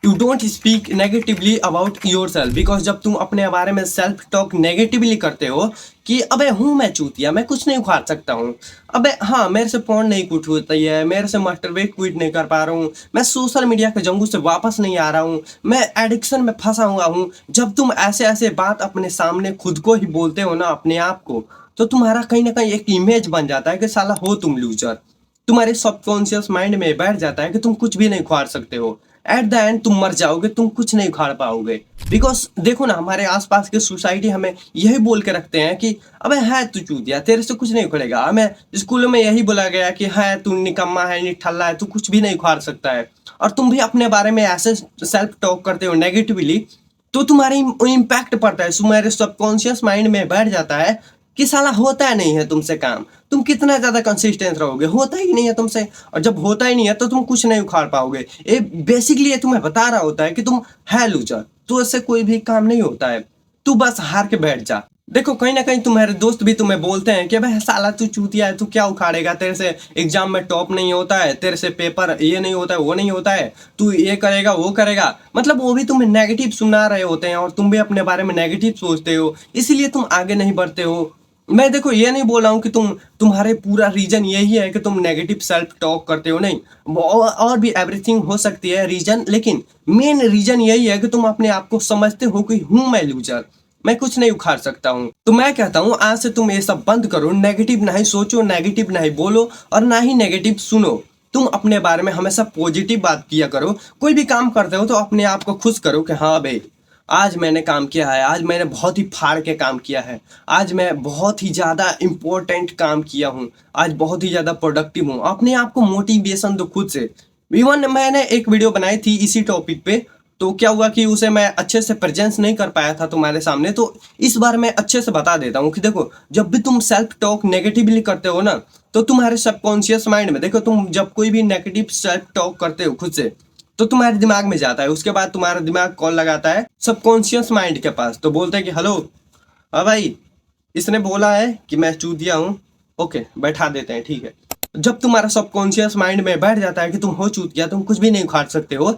You don't speak negatively about your self, because जब तुम अपने बारे में सेल्फ टॉक नेगेटिवली करते हो कि अबे हूँ मैं चूतिया, मैं कुछ नहीं उखाड़ सकता हूँ, अबे हाँ मेरे से पॉर्न नहीं क्विट होती है, मेरे से मास्टरबेट क्विट नहीं कर पा रहा हूँ, मैं सोशल मीडिया के जंगल से वापस नहीं आ रहा हूँ, मैं एडिक्शन में फंसा हुआ हूँ। जब तुम ऐसे ऐसे बात अपने सामने खुद को ही बोलते हो ना, अपने आप को, तो तुम्हारा कहीं ना कहीं एक इमेज बन जाता है कि साला हो तुम लूजर। तुम्हारे सबकॉन्शियस माइंड में बैठ जाता है कि तुम कुछ भी नहीं उखाड़ सकते हो। एट द एंड तुम मर जाओगे, तुम कुछ नहीं उखाड़ पाओगे। बिकॉज देखो ना, हमारे आसपास की सोसाइटी हमें यही बोल के रखते हैं कि अबे है तू चूतिया, तेरे से कुछ नहीं उखड़ेगा। हमें स्कूलों में यही बोला गया कि है तू निकम्मा है, निठल्ला है, तू कुछ भी नहीं उखाड़ सकता है। और तुम भी अपने बारे में ऐसे सेल्फ टॉक करते हो नेगेटिवली, तो तुम्हारी इम्पैक्ट पड़ता है, तुम्हारे सबकॉन्शियस माइंड में बैठ जाता है कि साला होता है नहीं है तुमसे काम, तुम कितना ज्यादा कंसिस्टेंट रहोगे, होता ही नहीं है तुमसे। और जब होता ही नहीं है तो तुम कुछ नहीं उखाड़ पाओगे। ये बेसिकली ये तुम्हें बता रहा होता है कि तुम है लूजर, तो इससे कोई भी काम नहीं होता है, तू बस हार के बैठ जा। देखो कहीं ना कहीं तुम्हारे दोस्त भी तुम्हें बोलते हैं कि भाई साला तू चूतिया है, तू क्या उखाड़ेगा, तेरे से एग्जाम में टॉप नहीं होता है, तेरे से पेपर ये नहीं होता है, वो नहीं होता है, तू ये करेगा वो करेगा। मतलब वो भी तुम्हें नेगेटिव सुना रहे होते हैं और तुम भी अपने बारे में नेगेटिव सोचते हो, इसीलिए तुम आगे नहीं बढ़ते हो। मैं देखो ये नहीं बोल रहा हूँ कि तुम्हारे पूरा रीजन यही है कि तुम नेगेटिव सेल्फ टॉक करते हो, नहीं, और भी एवरीथिंग हो सकती है रीजन, लेकिन मेन रीजन यही है कि तुम अपने आप को समझते हो कि हूं मैं लूजर, मैं कुछ नहीं उखाड़ सकता हूँ। तो मैं कहता हूँ आज से तुम ये सब बंद करो, नेगेटिव नहीं सोचो, नेगेटिव नहीं बोलो और ना ही नेगेटिव सुनो। तुम अपने बारे में हमेशा पॉजिटिव बात किया करो। कोई भी काम करते हो तो अपने आप को खुश करो कि हाँ भाई आज मैंने काम किया है, आज मैंने बहुत ही फाड़ के काम किया है, आज मैं बहुत ही ज़्यादा इम्पोर्टेंट काम किया हूँ, आज बहुत ही ज़्यादा प्रोडक्टिव हूँ। अपने आप को मोटिवेशन दो खुद से। इवन मैंने एक वीडियो बनाई थी इसी टॉपिक पे, तो क्या हुआ कि उसे मैं अच्छे से प्रेजेंस नहीं कर पाया था तुम्हारे सामने, तो इस बार मैं अच्छे से बता देता हूँ कि देखो जब भी तुम सेल्फ टॉक नेगेटिवली करते हो ना, तो तुम्हारे सबकॉन्शियस माइंड में, देखो तुम जब कोई भी नेगेटिव सेल्फ टॉक करते हो खुद से, तो तुम्हारे दिमाग में जाता है, उसके बाद तुम्हारा दिमाग कॉल लगाता है सबकॉन्शियस माइंड के पास, तो बोलते हैं कि हेलो, हाँ भाई इसने बोला है कि मैं चूतिया हूँ, ओके बैठा देते हैं, ठीक है। जब तुम्हारा सबकॉन्शियस माइंड में बैठ जाता है कि तुम हो चूतिया, तुम कुछ भी नहीं उखाड़ सकते हो,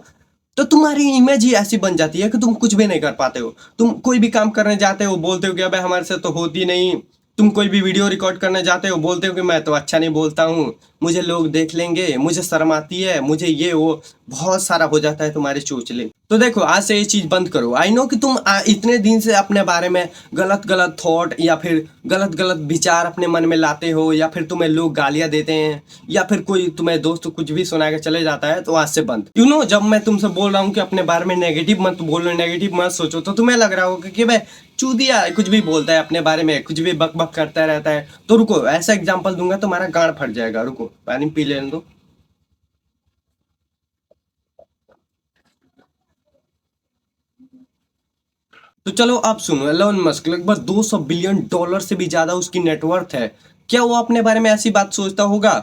तो तुम्हारी इमेज ही ऐसी बन जाती है कि तुम कुछ भी नहीं कर पाते हो। तुम कोई भी काम करने जाते हो बोलते हो कि अबे हमारे से तो होती नहीं। तुम कोई भी वीडियो रिकॉर्ड करने जाते हो बोलते हो कि मैं तो अच्छा नहीं बोलता हूँ, मुझे लोग देख लेंगे, मुझे शर्म आती है, मुझे ये वो बहुत सारा हो जाता है तुम्हारे चोचले। तो देखो आज से ये चीज बंद करो। आई नो कि तुम इतने दिन से अपने बारे में गलत गलत थॉट या फिर गलत गलत विचार अपने मन में लाते हो, या फिर तुम्हें लोग गालियां देते हैं, या फिर कोई तुम्हें दोस्त कुछ भी सुना के चले जाता है, तो आज से बंद। यू नो जब मैं तुमसे बोल रहा हूँ कि अपने बारे में नेगेटिव मत बोलो, नेगेटिव मत सोचो, तो तुम्हें लग रहा होगा कि भाई चूदिया कुछ भी बोलता है अपने बारे में, कुछ भी बक बक करता रहता है। तो रुको ऐसा एग्जाम्पल दूंगा तुम्हारा गाड़ फट जाएगा, रुको पानी पी लेने दो। तो चलो आप सुनो, एलोन मस्क लगभग 200 बिलियन डॉलर से भी ज्यादा उसकी नेटवर्थ है। क्या वो अपने बारे में ऐसी बात सोचता होगा?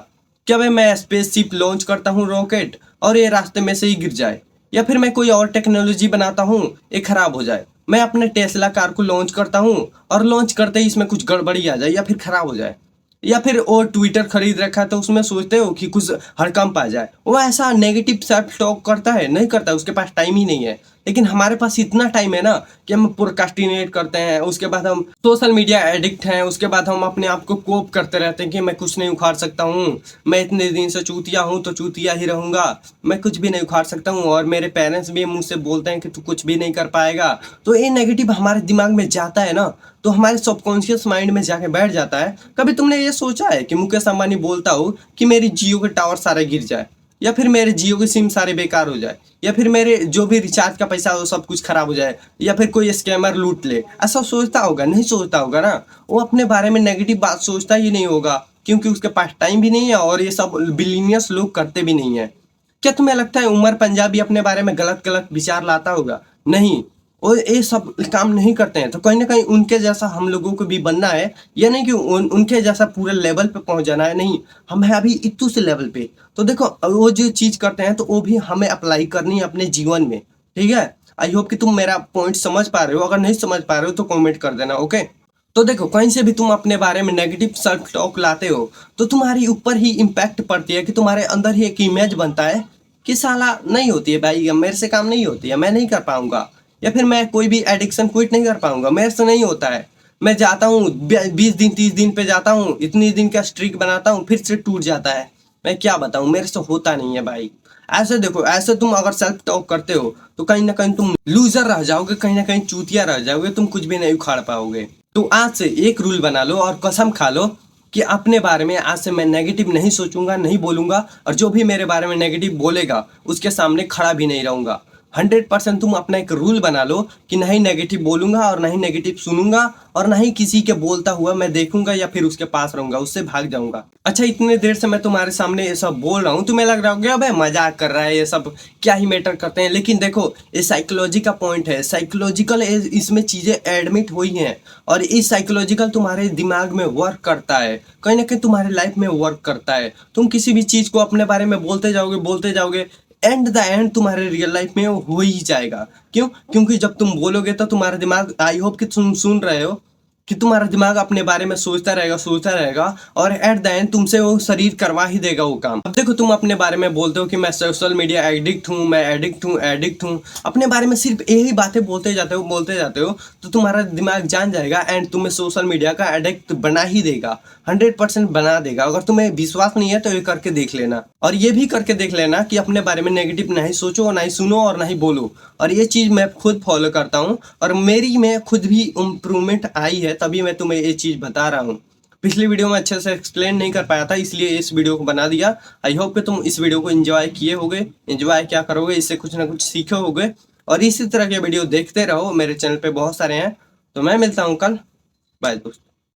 क्या भाई मैं स्पेसशिप लॉन्च करता हूँ रॉकेट और ये रास्ते में से ही गिर जाए, या फिर मैं कोई और टेक्नोलॉजी बनाता हूँ ये खराब हो जाए, मैं अपने टेस्ला कार को लॉन्च करता हूँ और लॉन्च करते ही इसमें कुछ गड़बड़ी आ जाए या फिर खराब हो जाए, या फिर वो ट्विटर खरीद रखा है तो उसमें सोचते हो कि कुछ हड़कंप आ जाए। वो ऐसा नेगेटिव सेल्फ टॉक करता है? नहीं करता, उसके पास टाइम ही नहीं है। लेकिन हमारे पास इतना टाइम है ना कि हम प्रोक्रास्टिनेट करते हैं, उसके बाद हम सोशल मीडिया एडिक्ट हैं, उसके बाद हम अपने आप को कोप करते रहते हैं कि मैं कुछ नहीं उखाड़ सकता हूँ, मैं इतने दिन से चूतिया हूँ तो चूतिया ही रहूंगा, मैं कुछ भी नहीं उखाड़ सकता हूँ, और मेरे पेरेंट्स भी मुझसे बोलते हैं कि तू कुछ भी नहीं कर पाएगा। तो ये नेगेटिव हमारे दिमाग में जाता है ना, तो हमारे सबकॉन्शियस माइंड में जाके बैठ जाता है। कभी तुमने ये सोचा है कि मुकेश अंबानी बोलता हो कि मेरी जियो के टावर सारे गिर जाए, या फिर मेरे जियो के सिम सारे बेकार हो जाए, या फिर मेरे जो भी रिचार्ज का पैसा हो सब कुछ खराब हो जाए, या फिर कोई स्कैमर लूट ले? ऐसा सोचता होगा? नहीं सोचता होगा ना। वो अपने बारे में नेगेटिव बात सोचता ही नहीं होगा, क्योंकि उसके पास टाइम भी नहीं है और ये सब बिलीनियर्स लोग करते भी नहीं है। क्या तुम्हें लगता है उमर पंजाबी अपने बारे में गलत गलत विचार लाता होगा? नहीं, वो ये सब काम नहीं करते हैं। तो कहीं ना कहीं उनके जैसा हम लोगों को भी बनना है, या नहीं कि उनके जैसा पूरे लेवल पे पहुंच जाना है, नहीं, हम है अभी इतू से लेवल पे। तो देखो वो जो चीज करते हैं तो वो भी हमें अप्लाई करनी है अपने जीवन में, ठीक है। आई होप कि तुम मेरा पॉइंट समझ पा रहे हो, अगर नहीं समझ पा रहे हो तो कॉमेंट कर देना, ओके। तो देखो कहीं से भी तुम अपने बारे में नेगेटिव सेल्फ टॉक लाते हो तो तुम्हारी ऊपर ही इम्पैक्ट पड़ती है, कि तुम्हारे अंदर ही एक इमेज बनता है कि साला नहीं होती है भाई, मेरे से काम नहीं होती है, मैं नहीं कर पाऊंगा, या फिर मैं कोई भी एडिक्शन क्विट नहीं कर पाऊंगा, मेरे से नहीं होता है। मैं जाता हूँ 20 दिन 30 दिन पे जाता हूँ, इतनी दिन का स्ट्रिक बनाता हूँ, फिर से टूट जाता है। मैं क्या बताऊँ, मेरे से होता नहीं है भाई। ऐसे देखो, ऐसे तुम अगर सेल्फ टॉक करते हो तो कहीं ना कहीं तुम लूजर रह जाओगे, कहीं ना कहीं चूतिया रह जाओगे, तुम कुछ भी नहीं उखाड़ पाओगे। तो आज से एक रूल बना लो और कसम खा लो कि अपने बारे में आज से मैं नेगेटिव नहीं सोचूंगा, नहीं बोलूंगा, और जो भी मेरे बारे में नेगेटिव बोलेगा उसके सामने खड़ा भी नहीं रहूंगा। 100% तुम अपना एक रूल बना लो कि नहीं नेगेटिव बोलूंगा और नहीं नेगेटिव सुनूंगा, और नहीं किसी के बोलता हुआ मैं देखूंगा या फिर उसके पास रहूंगा, उससे भाग जाऊंगा। अच्छा, इतने देर से मैं तुम्हारे सामने ये सब बोल रहा हूँ, तुम्हें लग रहा होगा अबे मजाक कर रहा है, ये सब क्या ही मैटर करते हैं। लेकिन देखो, ये साइकोलॉजी का पॉइंट है, साइकोलॉजिकल इसमें चीजें एडमिट हुई हैं, और इस साइकोलॉजिकल तुम्हारे दिमाग में वर्क करता है, कहीं ना कहीं तुम्हारे लाइफ में वर्क करता है। तुम किसी भी चीज को अपने बारे में बोलते जाओगे, एंड द एंड तुम्हारे रियल लाइफ में वो हो ही जाएगा। क्यों? क्योंकि जब तुम बोलोगे तो तुम्हारा दिमाग, आई होप कि तुम सुन रहे हो, कि तुम्हारा दिमाग अपने बारे में सोचता रहेगा, और एट द एंड तुमसे वो शरीर करवा ही देगा वो काम। अब देखो, तुम अपने बारे में बोलते हो कि मैं सोशल मीडिया एडिक्ट हूँ, मैं एडिक्ट हूँ, अपने बारे में सिर्फ यही बातें बोलते जाते हो, तो तुम्हारा दिमाग जान जाएगा एंड तुम्हें सोशल मीडिया का एडिक्ट बना ही देगा, 100% बना देगा। अगर तुम्हें विश्वास नहीं है तो ये करके देख लेना, और ये भी करके देख लेना कि अपने बारे में नेगेटिव नहीं सोचो, नहीं सुनो और नहीं बोलो। और ये चीज़ मैं खुद फॉलो करता हूँ, और मेरी में खुद भी इम्प्रूवमेंट आई है, तभी मैं तुम्हें ये चीज़ बता रहा हूँ। पिछली वीडियो में अच्छे से एक्सप्लेन नहीं कर पाया था, इसलिए इस वीडियो को बना दिया। आई होप कि तुम इस वीडियो को एंजॉय किए होगे। एंजॉय क्या करोगे, इससे कुछ ना कुछ सीखे होगे, और इसी तरह के वीडियो देखते रहो, मेरे चैनल पे बहुत सारे हैं। तो मैं मिलता हूँ कल। बाय दोस्तों।